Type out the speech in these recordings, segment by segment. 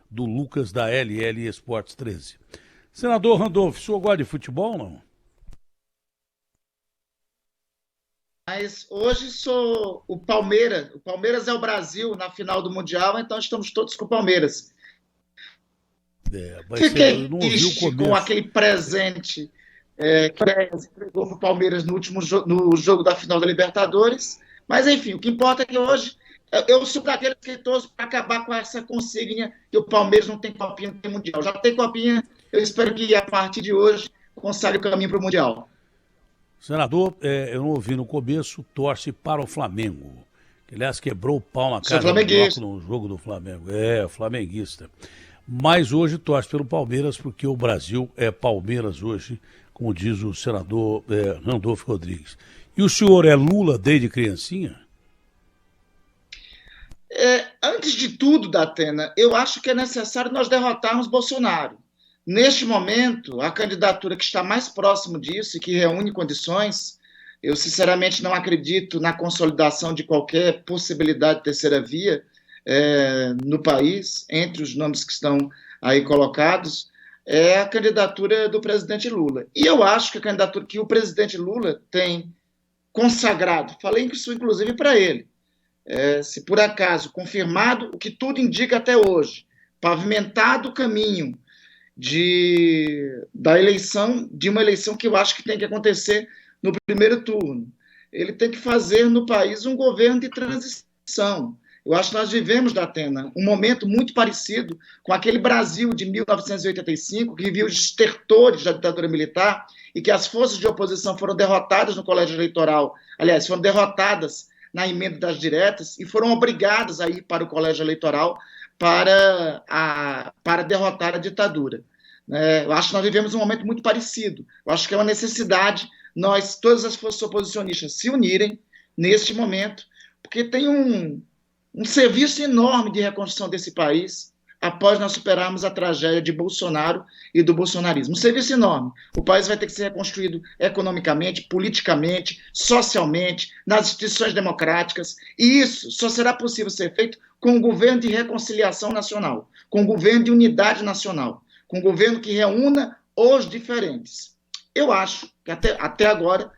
do Lucas da LL Esportes 13. Senador Randolph, o senhor gosta de futebol ou não? Mas hoje sou o Palmeiras. O Palmeiras é o Brasil na final do Mundial, então estamos todos com o Palmeiras. Mas você Fiquei não ouviu o triste com começo. aquele presente que o Palmeiras entregou para o Palmeiras no último no jogo da final da Libertadores. Mas, enfim, o que importa é que hoje eu sou daqueles que torço para acabar com essa consígnia que o Palmeiras não tem copinha, não tem Mundial. Já tem copinha, eu espero que a partir de hoje consagre o caminho para o Mundial. Senador, eu não ouvi no começo, torce para o Flamengo. Que, aliás, quebrou o pau na Sou cara do bloco flamenguista. no jogo do Flamengo. É, flamenguista. Mas hoje torce pelo Palmeiras, porque o Brasil é Palmeiras hoje, como diz o senador Randolph Rodrigues. E o senhor é Lula desde criancinha? Antes de tudo, Datena, eu acho que é necessário nós derrotarmos Bolsonaro. Neste momento, a candidatura que está mais próximo disso e que reúne condições, eu sinceramente não acredito na consolidação de qualquer possibilidade de terceira via no país, entre os nomes que estão aí colocados, é a candidatura do presidente Lula. E eu acho que a candidatura que o presidente Lula tem consagrado, falei isso inclusive para ele, se por acaso confirmado, o que tudo indica até hoje, pavimentado o caminho da eleição, de uma eleição que eu acho que tem que acontecer no primeiro turno. Ele tem que fazer no país um governo de transição. Eu acho que nós vivemos, Datena, um momento muito parecido com aquele Brasil de 1985, que viu os estertores da ditadura militar e que as forças de oposição foram derrotadas no colégio eleitoral, aliás, foram derrotadas na emenda das diretas e foram obrigadas a ir para o colégio eleitoral para derrotar a ditadura. Eu acho que nós vivemos um momento muito parecido. Eu acho que é uma necessidade todas as forças oposicionistas, se unirem neste momento, porque tem um serviço enorme de reconstrução desse país após nós superarmos a tragédia de Bolsonaro e do bolsonarismo. Um serviço enorme. O país vai ter que ser reconstruído economicamente, politicamente, socialmente, nas instituições democráticas, e isso só será possível ser feito com um governo de reconciliação nacional, com um governo de unidade nacional, com um governo que reúna os diferentes. Eu acho que até agora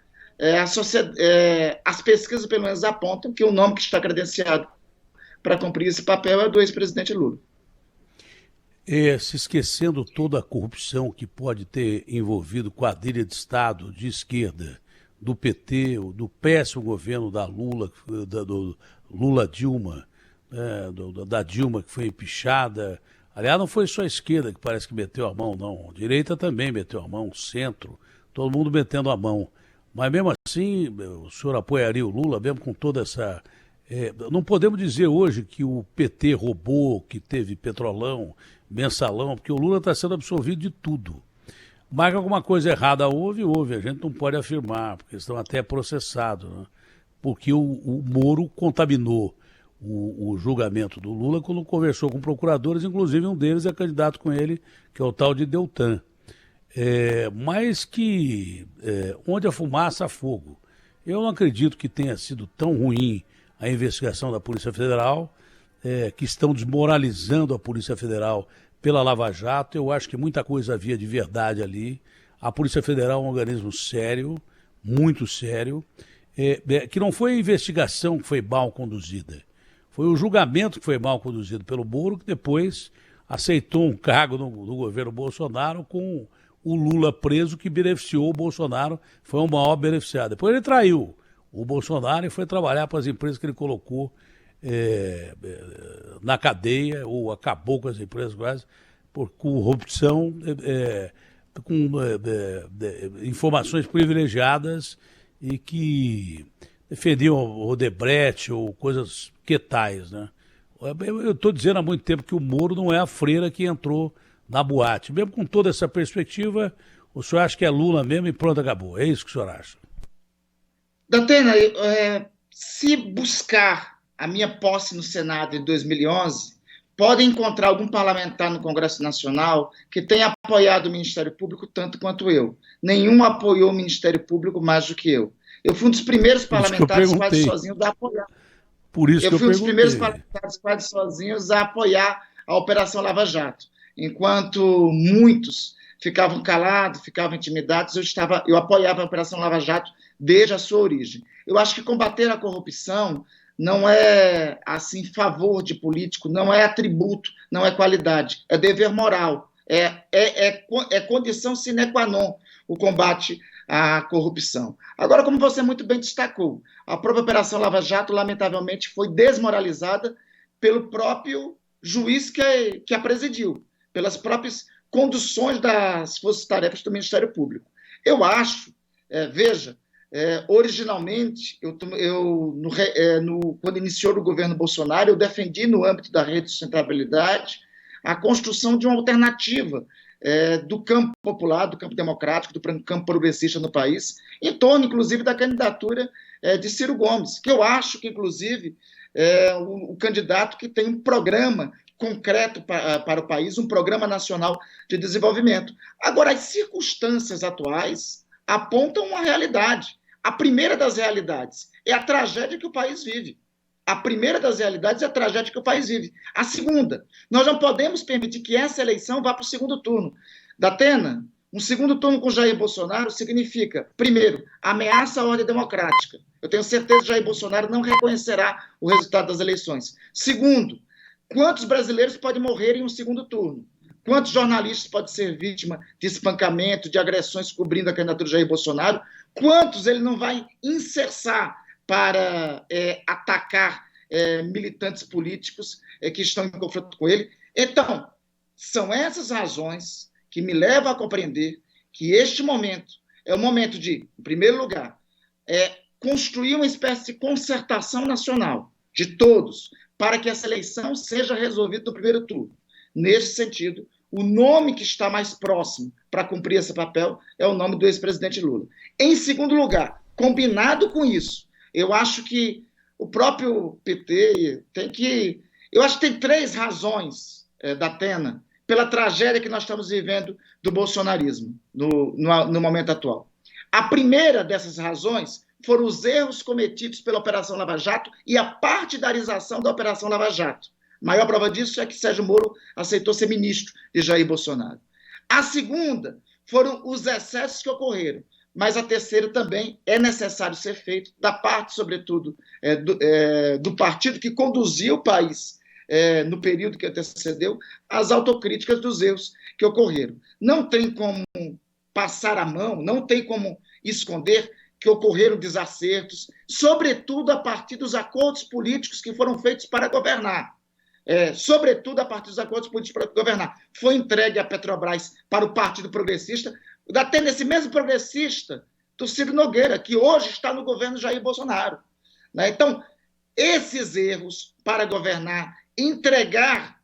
as pesquisas pelo menos apontam que o nome que está credenciado para cumprir esse papel é do ex-presidente Lula. Se esquecendo toda a corrupção que pode ter envolvido quadrilha de Estado de esquerda, do PT, do péssimo governo da Lula, do Lula-Dilma, da Dilma que foi empichada. Aliás, não foi só a esquerda que parece que meteu a mão, não. A direita também meteu a mão, o centro, todo mundo metendo a mão. Mas mesmo assim, o senhor apoiaria o Lula, mesmo com toda essa... não podemos dizer hoje que o PT roubou, que teve petrolão, mensalão, porque o Lula está sendo absolvido de tudo. Mas alguma coisa errada houve, a gente não pode afirmar, porque estão até processados, né? Porque o Moro contaminou o julgamento do Lula quando conversou com procuradores, inclusive um deles é candidato com ele, que é o tal de Deltan. Mas que onde a fumaça, há fogo. Eu não acredito que tenha sido tão ruim a investigação da Polícia Federal, que estão desmoralizando a Polícia Federal pela Lava Jato. Eu acho que muita coisa havia de verdade ali. A Polícia Federal é um organismo sério, muito sério, que não foi a investigação que foi mal conduzida. Foi o julgamento que foi mal conduzido pelo Moro, que depois aceitou um cargo no governo Bolsonaro com o Lula preso, que beneficiou o Bolsonaro, foi o maior beneficiado. Depois ele traiu o Bolsonaro e foi trabalhar para as empresas que ele colocou na cadeia, ou acabou com as empresas quase, por corrupção, com informações privilegiadas e que defendiam o Odebrecht ou coisas que tais, né? Eu estou dizendo há muito tempo que o Moro não é a freira que entrou na boate. Mesmo com toda essa perspectiva, o senhor acha que é Lula mesmo e pronto, acabou. É isso que o senhor acha? Datena, se buscar a minha posse no Senado em 2011, pode encontrar algum parlamentar no Congresso Nacional que tenha apoiado o Ministério Público tanto quanto eu. Nenhum apoiou o Ministério Público mais do que eu. Eu fui um dos primeiros parlamentares quase sozinhos a apoiar. Por isso que eu fui um dos perguntei. primeiros parlamentares quase sozinhos a apoiar a Operação Lava Jato. Enquanto muitos ficavam calados, ficavam intimidados, eu apoiava a Operação Lava Jato desde a sua origem. Eu acho que combater a corrupção não é, assim, favor de político, não é atributo, não é qualidade, é dever moral, é condição sine qua non o combate à corrupção. Agora, como você muito bem destacou, a própria Operação Lava Jato, lamentavelmente, foi desmoralizada pelo próprio juiz que a presidiu, pelas próprias conduções das forças-tarefas do Ministério Público. Eu acho, veja, originalmente, quando iniciou o governo Bolsonaro, eu defendi no âmbito da rede de sustentabilidade a construção de uma alternativa do campo popular, do campo democrático, do campo progressista no país, em torno, inclusive, da candidatura de Ciro Gomes, que eu acho que, inclusive, é o candidato que tem um programa concreto para o país, um programa nacional de desenvolvimento. Agora, as circunstâncias atuais apontam uma realidade. A primeira das realidades é a tragédia que o país vive. A primeira das realidades é a tragédia que o país vive. A segunda, nós não podemos permitir que essa eleição vá para o segundo turno. Datena, um segundo turno com Jair Bolsonaro significa, primeiro, ameaça à ordem democrática. Eu tenho certeza que Jair Bolsonaro não reconhecerá o resultado das eleições. Segundo, quantos brasileiros podem morrer em um segundo turno? Quantos jornalistas podem ser vítima de espancamento, de agressões cobrindo a candidatura de Jair Bolsonaro? Quantos ele não vai inserçar para atacar militantes políticos que estão em conflito com ele? Então, são essas razões que me levam a compreender que este momento é o momento de, em primeiro lugar, construir uma espécie de concertação nacional de todos para que essa eleição seja resolvida no primeiro turno. Nesse sentido, o nome que está mais próximo para cumprir esse papel é o nome do ex-presidente Lula. Em segundo lugar, combinado com isso, eu acho que o próprio PT eu acho que tem 3 razões, Datena, pela tragédia que nós estamos vivendo do bolsonarismo no momento atual. A primeira dessas razões foram os erros cometidos pela Operação Lava Jato e a partidarização da Operação Lava Jato. A maior prova disso é que Sérgio Moro aceitou ser ministro de Jair Bolsonaro. A segunda foram os excessos que ocorreram, mas a terceira também é necessário ser feito da parte, sobretudo, do partido que conduziu o país no período que antecedeu as autocríticas dos erros que ocorreram. Não tem como passar a mão, não tem como esconder que ocorreram desacertos, sobretudo a partir dos acordos políticos que foram feitos para governar. Sobretudo a partir dos acordos políticos para governar. Foi entregue a Petrobras para o Partido Progressista, até nesse mesmo progressista, do Ciro Nogueira, que hoje está no governo Jair Bolsonaro. Então, esses erros para governar, entregar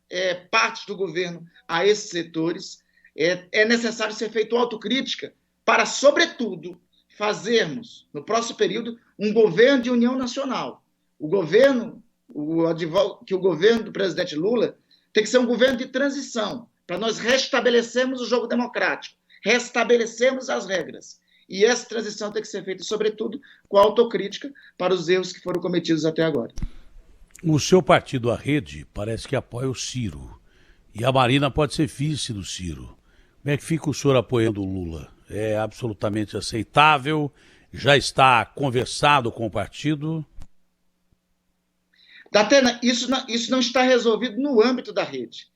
partes do governo a esses setores, é necessário ser feita autocrítica para, sobretudo, fazermos, no próximo período, um governo de união nacional. O governo do presidente Lula tem que ser um governo de transição, para nós restabelecermos o jogo democrático, restabelecermos as regras. E essa transição tem que ser feita, sobretudo, com autocrítica para os erros que foram cometidos até agora. O seu partido, a Rede, parece que apoia o Ciro. E a Marina pode ser vice do Ciro. Como é que fica o senhor apoiando o Lula? É absolutamente aceitável? Já está conversado com o partido? Datena, isso não está resolvido no âmbito da Rede.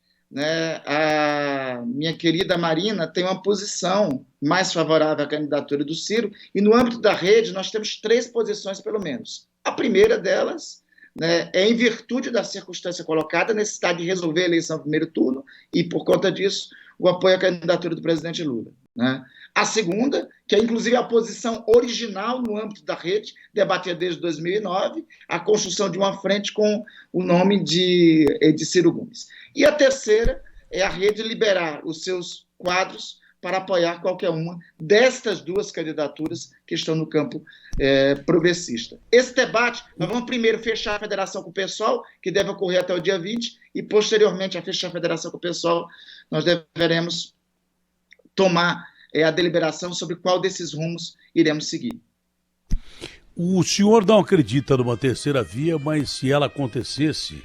A minha querida Marina tem uma posição mais favorável à candidatura do Ciro, e no âmbito da Rede nós temos 3 posições, pelo menos. A primeira delas é em virtude da circunstância colocada, a necessidade de resolver a eleição no primeiro turno, e por conta disso, o apoio à candidatura do presidente Lula. A segunda, que é inclusive a posição original no âmbito da Rede, debatida desde 2009, a construção de uma frente com o nome de Ciro Gomes. E a terceira é a Rede liberar os seus quadros para apoiar qualquer uma destas 2 candidaturas que estão no campo progressista. Esse debate, nós vamos primeiro fechar a federação com o PSOL, que deve ocorrer até o dia 20, e posteriormente a fechar a federação com o PSOL, nós deveremos tomar a deliberação sobre qual desses rumos iremos seguir. O senhor não acredita numa terceira via, mas se ela acontecesse,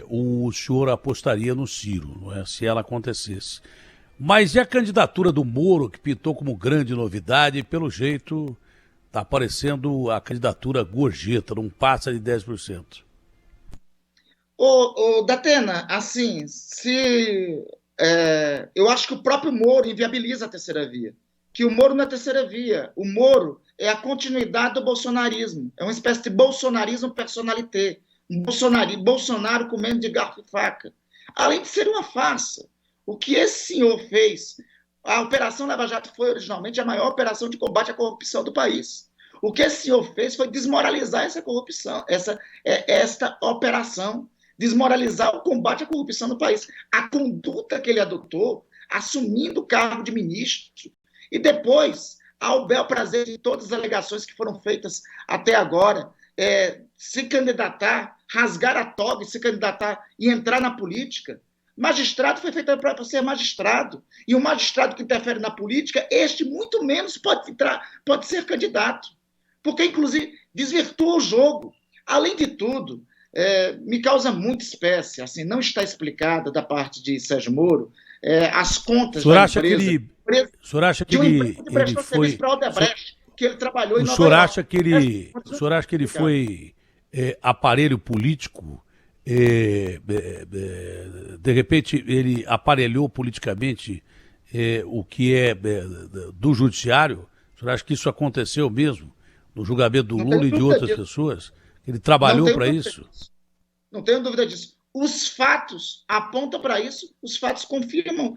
o senhor apostaria no Ciro, não é? Se ela acontecesse. Mas e a candidatura do Moro, que pintou como grande novidade, pelo jeito está aparecendo a candidatura gorjeta, não passa de 10%. Datena, assim, eu acho que o próprio Moro inviabiliza a terceira via. Que o Moro não é a terceira via. O Moro é a continuidade do bolsonarismo. É uma espécie de bolsonarismo personalité. Bolsonaro comendo de garfo e faca. Além de ser uma farsa. O que esse senhor fez, a Operação Lava Jato foi originalmente a maior operação de combate à corrupção do país. O que esse senhor fez foi desmoralizar essa corrupção, esta operação, desmoralizar o combate à corrupção no país. A conduta que ele adotou, assumindo o cargo de ministro, e depois, ao bel prazer de todas as alegações que foram feitas até agora, se candidatar, rasgar a toga e se candidatar e entrar na política. Magistrado foi feito para ser magistrado. E o magistrado que interfere na política, este muito menos pode ser candidato. Porque, inclusive, desvirtua o jogo. Além de tudo, me causa muita espécie, assim, não está explicada da parte de Sérgio Moro, as contas da empresa. O senhor acha que ele foi... que ele trabalhou em Nova York. O senhor acha que ele foi aparelho político? De repente ele aparelhou politicamente o que é do judiciário? O senhor acha que isso aconteceu mesmo no julgamento do Lula e de outras pessoas? Ele trabalhou para isso? Não tenho dúvida disso. Os fatos apontam para isso, os fatos confirmam,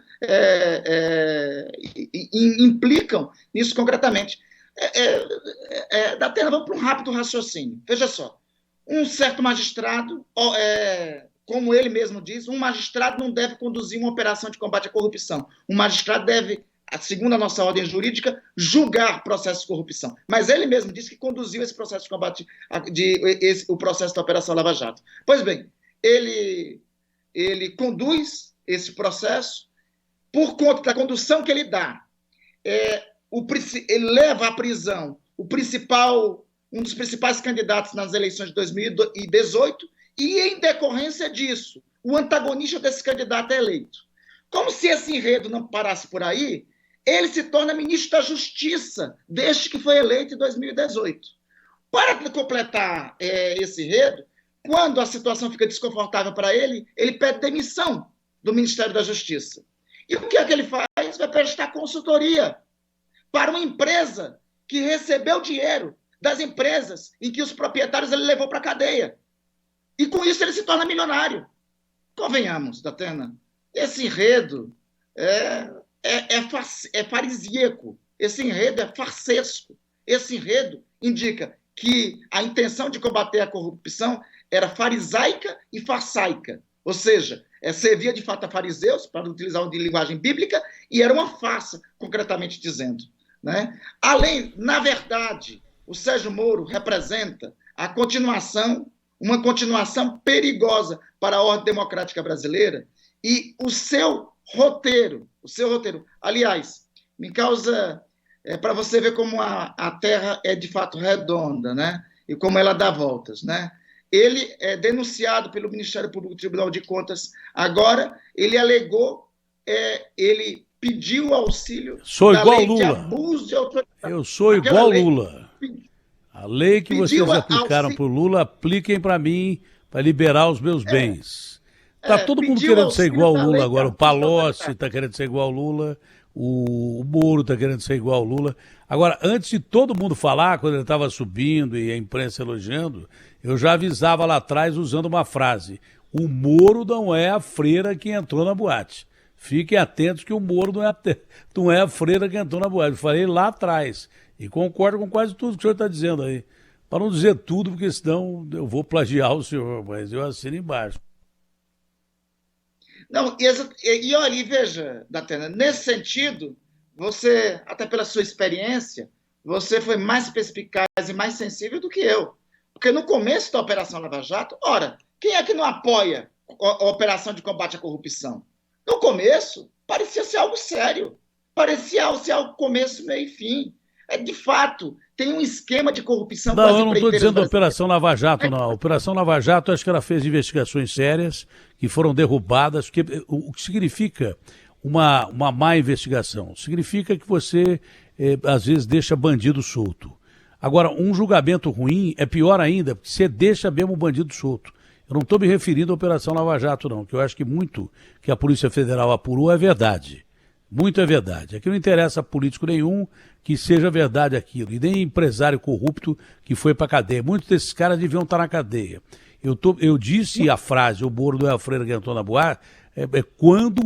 implicam nisso concretamente. Datena, vamos para um rápido raciocínio. Veja só, um certo magistrado, como ele mesmo diz, um magistrado não deve conduzir uma operação de combate à corrupção. Um magistrado deve, segundo a nossa ordem jurídica, julgar processos de corrupção. Mas ele mesmo disse que conduziu esse processo de combate, o processo da Operação Lava Jato. Pois bem, ele conduz esse processo por conta da condução que ele dá. Ele leva à prisão um dos principais candidatos nas eleições de 2018 e, em decorrência disso, o antagonista desse candidato é eleito. Como se esse enredo não parasse por aí, ele se torna ministro da Justiça desde que foi eleito em 2018. Para completar esse enredo, quando a situação fica desconfortável para ele, ele pede demissão do Ministério da Justiça. E o que é que ele faz? Vai prestar consultoria para uma empresa que recebeu dinheiro das empresas em que os proprietários ele levou para a cadeia. E com isso ele se torna milionário. Convenhamos, Datena, esse enredo é farisíaco, esse enredo é farsesco, esse enredo indica que a intenção de combater a corrupção era farisaica e farsaica, ou seja, servia de fato a fariseus, para utilizar uma linguagem bíblica, e era uma farsa, concretamente dizendo. Né? Na verdade, o Sérgio Moro representa uma continuação perigosa para a ordem democrática brasileira, e o seu roteiro, aliás, me causa, para você ver como a Terra é de fato redonda, né? E como ela dá voltas, né? Ele é denunciado pelo Ministério Público Tribunal de Contas agora, ele alegou, ele pediu auxílio da lei de abuso de autoridade. Eu sou igual Lula. A lei que vocês aplicaram para o Lula, apliquem para mim, para liberar os meus bens. Está todo mundo querendo ser igual ao Lula agora. O Palocci está querendo ser igual ao Lula, o Moro está querendo ser igual ao Lula. Agora, antes de todo mundo falar, quando ele estava subindo e a imprensa elogiando, eu já avisava lá atrás usando uma frase: o Moro não é a freira que entrou na boate. Fiquem atentos que o Moro não é a freira que entrou na boate. Eu falei lá atrás. E concordo com quase tudo que o senhor está dizendo aí. Para não dizer tudo, porque senão eu vou plagiar o senhor, mas eu assino embaixo. Não, e olha, veja, Datena, nesse sentido, você, até pela sua experiência, você foi mais perspicaz e mais sensível do que eu. Porque no começo da Operação Lava Jato, ora, quem é que não apoia a operação de combate à corrupção? No começo, parecia ser algo sério. Parecia ser algo começo, meio e fim. De fato, tem um esquema de corrupção com Não, as eu não estou empreiteiras dizendo a brasileiras. Operação Lava Jato, não. A Operação Lava Jato, acho que ela fez investigações sérias que foram derrubadas, porque o que significa uma má investigação? Significa que você, às vezes, deixa bandido solto. Agora, um julgamento ruim é pior ainda, porque você deixa mesmo o bandido solto. Eu não estou me referindo à Operação Lava Jato, não, que eu acho que muito que a Polícia Federal apurou é verdade. Muito é verdade. Aqui não interessa a político nenhum que seja verdade aquilo, e nem empresário corrupto que foi para a cadeia. Muitos desses caras deviam estar na cadeia. Eu disse a frase, o Moro não é a freira que entrou na boate, quando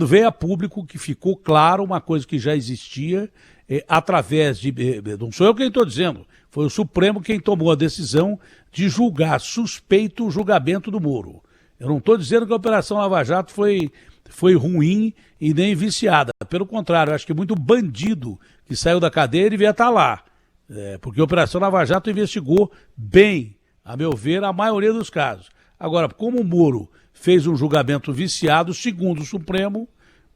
veio a público que ficou claro uma coisa que já existia, através de... não sou eu quem estou dizendo, foi o Supremo quem tomou a decisão de julgar suspeito o julgamento do Moro. Eu não estou dizendo que a Operação Lava Jato foi ruim e nem viciada. Pelo contrário, eu acho que muito bandido que saiu da cadeia devia estar lá. Porque a Operação Lava Jato investigou bem, a meu ver, a maioria dos casos. Agora, como o Moro fez um julgamento viciado, segundo o Supremo,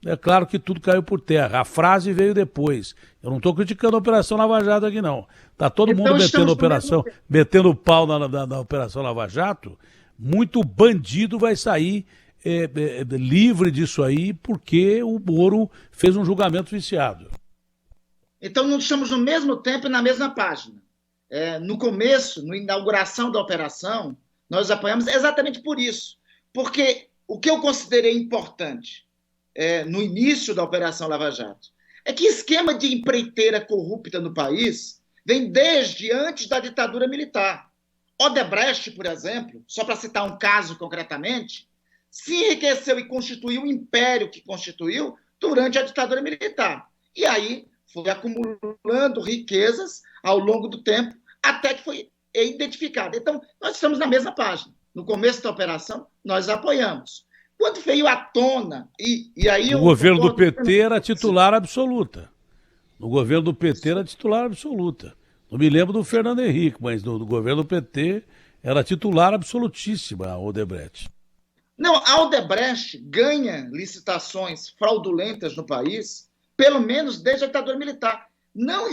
é claro que tudo caiu por terra. A frase veio depois. Eu não estou criticando a Operação Lava Jato aqui, não. Está todo mundo metendo pau na Operação Lava Jato. Muito bandido vai sair livre disso aí, porque o Moro fez um julgamento viciado. Então, nós estamos no mesmo tempo e na mesma página. No começo, na inauguração da operação, nós apoiamos exatamente por isso. Porque o que eu considerei importante no início da Operação Lava Jato é que esquema de empreiteira corrupta no país vem desde antes da ditadura militar. Odebrecht, por exemplo, só para citar um caso concretamente, se enriqueceu e constituiu o império que constituiu durante a ditadura militar. E aí foi acumulando riquezas ao longo do tempo, até que foi identificada. Então, nós estamos na mesma página. No começo da operação, nós apoiamos. Quando veio à tona, e aí... O governo do PT era titular absoluta. No governo do PT era titular absoluta. Não me lembro do Fernando Henrique, mas no governo do PT era titular absolutíssima a Odebrecht. Não, a Odebrecht ganha licitações fraudulentas no país, pelo menos desde a ditadura militar. Não,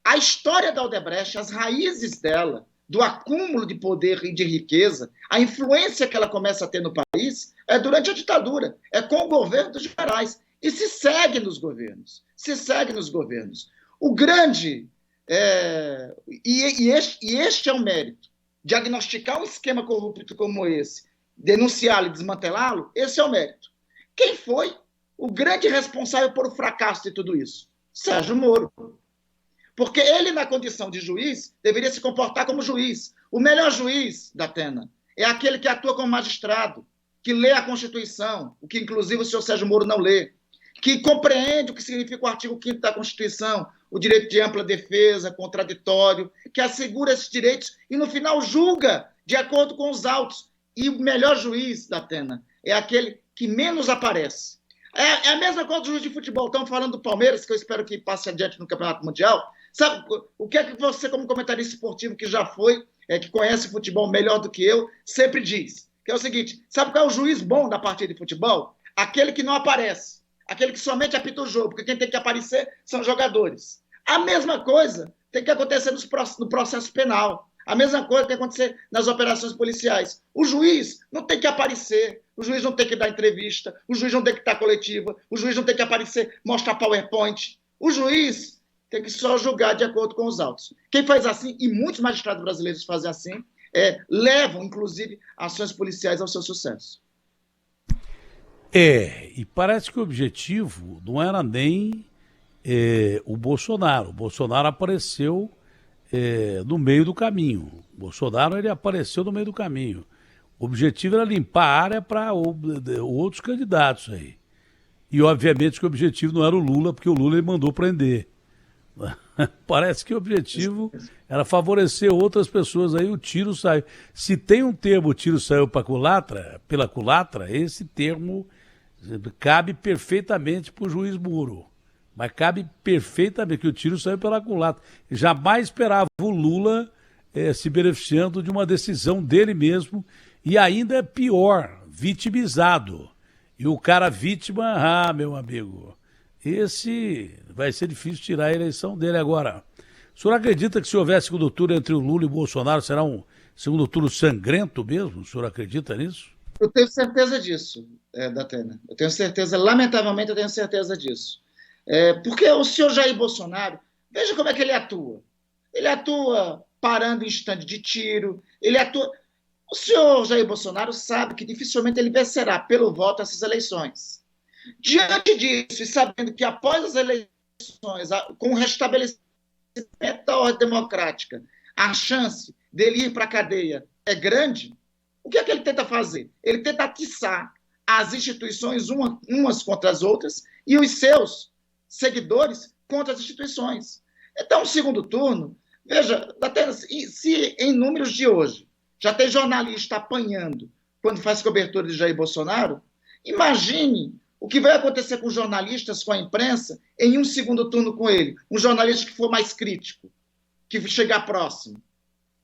a história da Odebrecht, as raízes dela, do acúmulo de poder e de riqueza, a influência que ela começa a ter no país é durante a ditadura, é com o governo dos generais. E se segue nos governos. O grande... este é o mérito. Diagnosticar um esquema corrupto como esse, denunciá-lo e desmantelá-lo, esse é o mérito. Quem foi o grande responsável por o fracasso de tudo isso? Sérgio Moro. Porque ele, na condição de juiz, deveria se comportar como juiz. O melhor juiz, Datena, é aquele que atua como magistrado, que lê a Constituição, o que inclusive o senhor Sérgio Moro não lê, que compreende o que significa o artigo 5º da Constituição, o direito de ampla defesa, contraditório, que assegura esses direitos e, no final, julga de acordo com os autos. E o melhor juiz, Datena, é aquele que menos aparece. É a mesma coisa do juiz de futebol. Estamos falando do Palmeiras, que eu espero que passe adiante no Campeonato Mundial. Sabe o que é que você, como comentarista esportivo que já foi, que conhece futebol melhor do que eu, sempre diz? Que é o seguinte, sabe qual é o juiz bom da partida de futebol? Aquele que não aparece. Aquele que somente apita o jogo, porque quem tem que aparecer são os jogadores. A mesma coisa tem que acontecer no processo penal. A mesma coisa tem que acontecer nas operações policiais. O juiz não tem que aparecer, o juiz não tem que dar entrevista, o juiz não tem que dar coletiva, o juiz não tem que aparecer, mostrar PowerPoint. O juiz tem que só julgar de acordo com os autos. Quem faz assim, e muitos magistrados brasileiros fazem assim, levam, inclusive, ações policiais ao seu sucesso. E parece que o objetivo não era nem o Bolsonaro. O Bolsonaro apareceu no meio do caminho. O Bolsonaro ele apareceu no meio do caminho. O objetivo era limpar a área para outros candidatos aí. E, obviamente, que o objetivo não era o Lula, porque o Lula ele mandou prender. Parece que o objetivo era favorecer outras pessoas aí, o tiro saiu. Se tem um termo, o tiro saiu pela culatra, esse termo cabe perfeitamente para o juiz Moro. Mas cabe perfeitamente, que o tiro saiu pela culatra. Jamais esperava o Lula se beneficiando de uma decisão dele mesmo, e ainda é pior, vitimizado. E o cara vítima, meu amigo, esse vai ser difícil tirar a eleição dele agora. O senhor acredita que se houver segundo turno entre o Lula e o Bolsonaro, será um segundo turno sangrento mesmo? O senhor acredita nisso? Eu tenho certeza disso, Datena. Eu tenho certeza, lamentavelmente, eu tenho certeza disso. Porque o senhor Jair Bolsonaro, veja como é que ele atua. Ele atua parando em estande de tiro, ele atua... O senhor Jair Bolsonaro sabe que dificilmente ele vencerá pelo voto essas eleições. Diante disso, e sabendo que após as eleições, com o restabelecimento da ordem democrática, a chance dele ir para a cadeia é grande, o que é que ele tenta fazer? Ele tenta atiçar as instituições umas contra as outras e os seus seguidores contra as instituições. Então, o segundo turno, veja, se em números de hoje já tem jornalista apanhando quando faz cobertura de Jair Bolsonaro, imagine o que vai acontecer com jornalistas, com a imprensa, em um segundo turno com ele. Um jornalista que for mais crítico, que chegar próximo.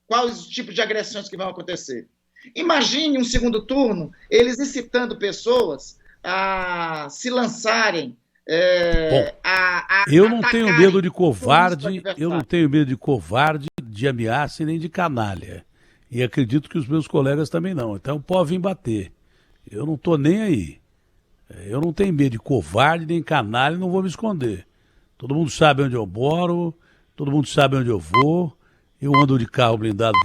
Quais os tipos de agressões que vão acontecer? Imagine um segundo turno, eles incitando pessoas a se lançarem. Eu não tenho medo de covarde, eu não tenho medo de covarde, de ameaça e nem de canalha. E acredito que os meus colegas também não. Então pode vir bater. Eu não estou nem aí. Eu não tenho medo de covarde, nem canalha, não vou me esconder. Todo mundo sabe onde eu moro, todo mundo sabe onde eu vou. Eu ando de carro blindado,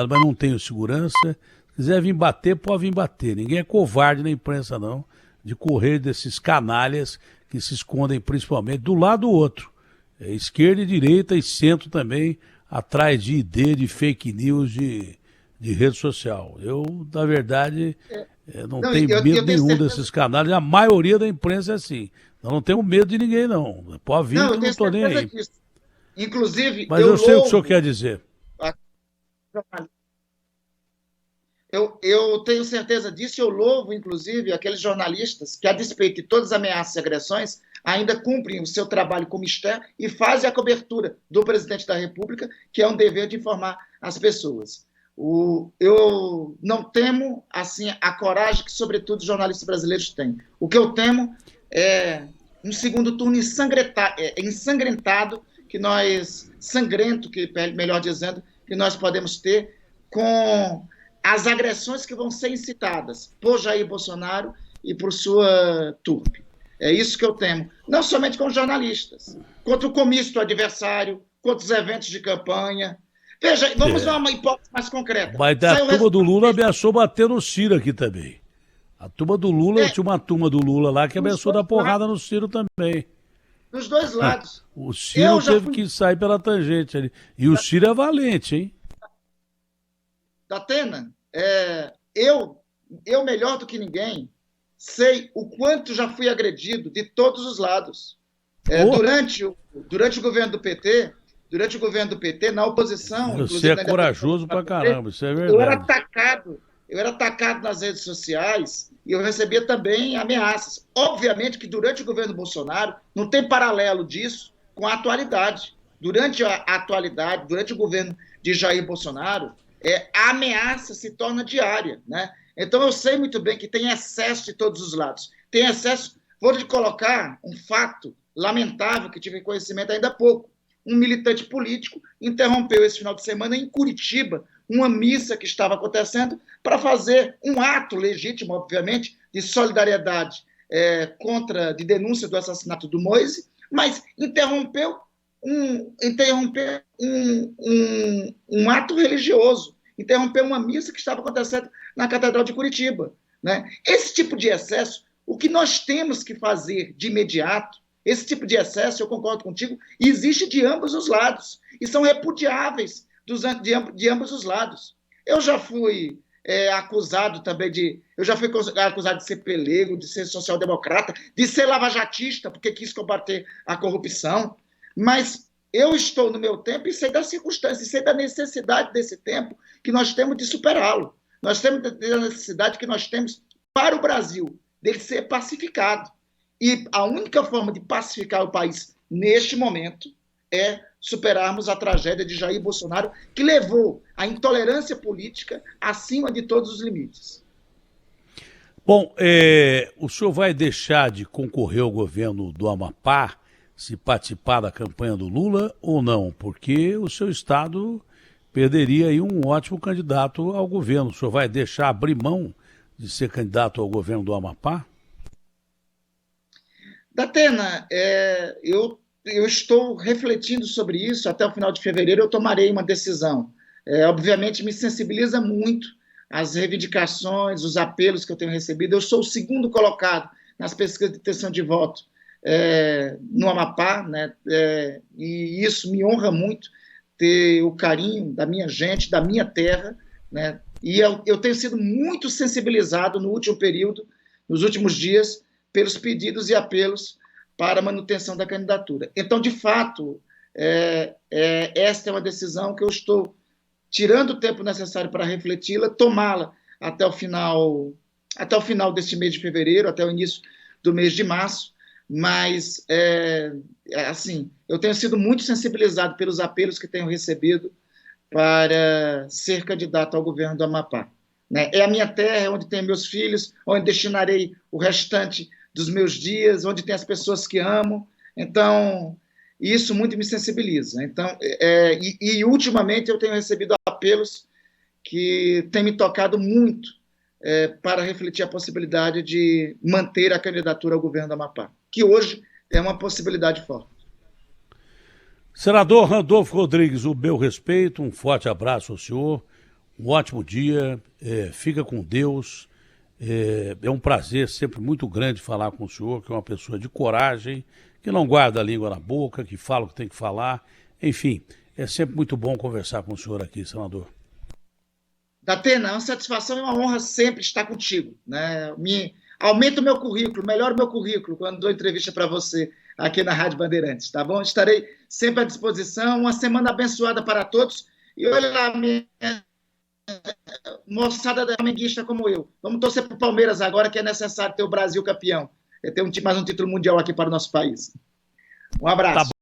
mas não tenho segurança. Se quiser vir bater, pode vir bater. Ninguém é covarde na imprensa, não, de correr desses canalhas que se escondem principalmente do lado do outro. Esquerda e direita e centro também, atrás de ID, de fake news, de rede social. Eu, na verdade, não tenho medo nenhum desses canais. A maioria da imprensa é assim. Eu não tenho medo de ninguém, não. Pode vir, eu não estou nem aí. Disso. Inclusive, mas eu sei o que o senhor quer dizer. Eu tenho certeza disso e eu louvo, inclusive, aqueles jornalistas que, a despeito de todas as ameaças e agressões, ainda cumprem o seu trabalho como mistério e fazem a cobertura do presidente da República, que é um dever de informar as pessoas. Eu não temo assim a coragem que, sobretudo, os jornalistas brasileiros têm. O que eu temo é um segundo turno ensangrentado, sangrento, melhor dizendo, que nós podemos ter com as agressões que vão ser incitadas por Jair Bolsonaro e por sua turpe. É isso que eu temo. Não somente com os jornalistas, contra o comício do adversário, contra os eventos de campanha. Veja, vamos dar uma hipótese mais concreta. Mas a turma do Lula ameaçou bater no Ciro aqui também. A turma do Lula, tinha uma turma do Lula lá que ameaçou dar porrada no Ciro também. Dos dois lados. O Ciro teve que sair pela tangente ali. E o Ciro é valente, hein? Datena, eu melhor do que ninguém, sei o quanto já fui agredido de todos os lados. Durante o governo do PT, na oposição... Você é corajoso pra caramba, isso é verdade. Eu era atacado nas redes sociais e eu recebia também ameaças. Obviamente que durante o governo Bolsonaro não tem paralelo disso com a atualidade. Durante o governo de Jair Bolsonaro, a ameaça se torna diária, né? Então eu sei muito bem que tem excesso de todos os lados. Tem excesso... Vou lhe colocar um fato lamentável que tive conhecimento ainda há pouco. Um militante político interrompeu esse final de semana em Curitiba uma missa que estava acontecendo para fazer um ato legítimo, obviamente, de solidariedade de denúncia do assassinato do Moise, mas interrompeu um ato religioso, interrompeu uma missa que estava acontecendo na Catedral de Curitiba, né? Esse tipo de excesso, o que nós temos que fazer de imediato, esse tipo de excesso, eu concordo contigo, existe de ambos os lados, e são repudiáveis de ambos os lados. Eu já fui acusado também de ser pelego, de ser social-democrata, de ser lavajatista, porque quis combater a corrupção, mas eu estou no meu tempo e sei das circunstâncias, sei da necessidade desse tempo que nós temos de superá-lo. Nós temos da necessidade que nós temos para o Brasil, dele ser pacificado. E a única forma de pacificar o país neste momento é superarmos a tragédia de Jair Bolsonaro, que levou a intolerância política acima de todos os limites. Bom, o senhor vai deixar de concorrer ao governo do Amapá se participar da campanha do Lula ou não, porque o seu estado perderia aí um ótimo candidato ao governo. O senhor vai deixar abrir mão de ser candidato ao governo do Amapá? Datena, eu estou refletindo sobre isso. Até o final de fevereiro eu tomarei uma decisão. Obviamente me sensibiliza muito as reivindicações, os apelos que eu tenho recebido. Eu sou o segundo colocado nas pesquisas de intenção de voto no Amapá, né? E isso me honra muito, ter o carinho da minha gente, da minha terra, né? E eu tenho sido muito sensibilizado no último período, nos últimos dias, pelos pedidos e apelos para a manutenção da candidatura. Então, de fato, esta é uma decisão que eu estou tirando o tempo necessário para refleti-la, tomá-la até o final deste mês de fevereiro, até o início do mês de março, mas, assim, eu tenho sido muito sensibilizado pelos apelos que tenho recebido para ser candidato ao governo do Amapá. Né? É a minha terra, é onde tenho meus filhos, onde destinarei o restante dos meus dias, onde tem as pessoas que amo. Então, isso muito me sensibiliza. Então, ultimamente eu tenho recebido apelos que têm me tocado muito para refletir a possibilidade de manter a candidatura ao governo do Amapá, que hoje é uma possibilidade forte. Senador Randolfo Rodrigues, o meu respeito, um forte abraço ao senhor, um ótimo dia, fica com Deus. É um prazer sempre muito grande falar com o senhor, que é uma pessoa de coragem, que não guarda a língua na boca, que fala o que tem que falar. Enfim, é sempre muito bom conversar com o senhor aqui, senador. Datena, é uma satisfação e uma honra sempre estar contigo. Né? Aumenta o meu currículo, melhora o meu currículo quando dou entrevista para você aqui na Rádio Bandeirantes, tá bom? Estarei sempre à disposição. Uma semana abençoada para todos. E olha lá, minha moçada da flamenguista como eu. Vamos torcer para o Palmeiras agora, que é necessário ter o Brasil campeão. Ter mais um título mundial aqui para o nosso país. Um abraço. Tá.